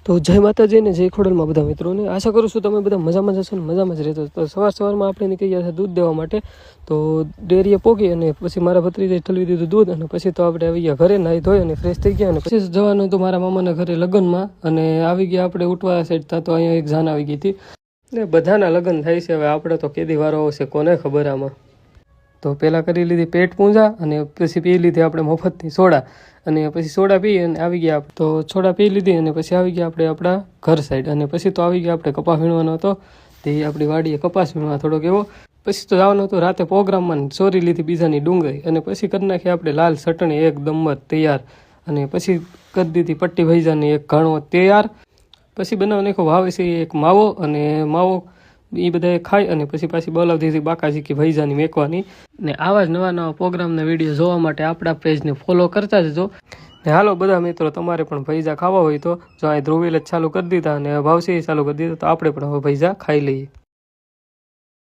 તો જય માતાજી ને જય ખોડલમાં બધા મિત્રોને આશા કરું છું તમે બધા મજામાં જશો ને મજામાં જ રહેતો. તો સવારમાં આપણે નીકળી ગયા દૂધ દેવા માટે. તો ડેરીએ પોગી અને પછી મારા ભત્રીજાએ ઠલવી દીધું દૂધ અને પછી તો આપણે આવી ગયા ઘરે, નાહી ધોઈ અને ફ્રેશ થઈ ગયા અને પછી જવાનું હતું મારા મામાના ઘરે લગ્નમાં. અને આવી ગયા આપણે ઉઠવા સાઈડ તા તો અહીંયા એક જાન આવી ગઈ હતી ને બધાના લગ્ન થાય છે. હવે આપણે તો કેદી વારો આવશે કોને ખબર આમાં. તો પહેલાં કરી લીધી પેટ પૂંજા અને પછી પી લીધી આપણે મફતની સોડા અને પછી સોડા પી અને આવી ગયા. તો સોડા પી લીધી અને પછી આવી ગયા આપણે આપણા ઘર સાઈડ. અને પછી તો આવી ગયા આપણે કપાસ વીણવાનો હતો તે આપણી વાડીએ કપાસ વીણવા થોડોક એવો. પછી તો જવાનું હતું રાતે પ્રોગ્રામમાં, ચોરી લીધી બીજાની ડુંગળી અને પછી કરી નાખી આપણે લાલ ચટણી એકદમ જ તૈયાર. અને પછી કરી દીધી પટ્ટી ભૈજાની એક ઘાણો તૈયાર. પછી બનાવી નાખો વાવે છે એક માવો અને માવો એ બધાએ ખાઈ અને પછી પાછી બોલાવતી હતી બાકાજી કે ભૈજાની મેકવાની. ને આવા જ નવા નવા પ્રોગ્રામના વિડીયો જોવા માટે આપણા પેજને ફોલો કરતા જજો. ને હાલો બધા મિત્રો, તમારે પણ ભૈજા ખાવા હોય તો જો અહીં ધ્રુવીલ જ ચાલુ કરી દીધા અને ભાવસી ચાલુ કરી દીધા તો આપણે પણ હવે ભૈજા ખાઈ લઈએ.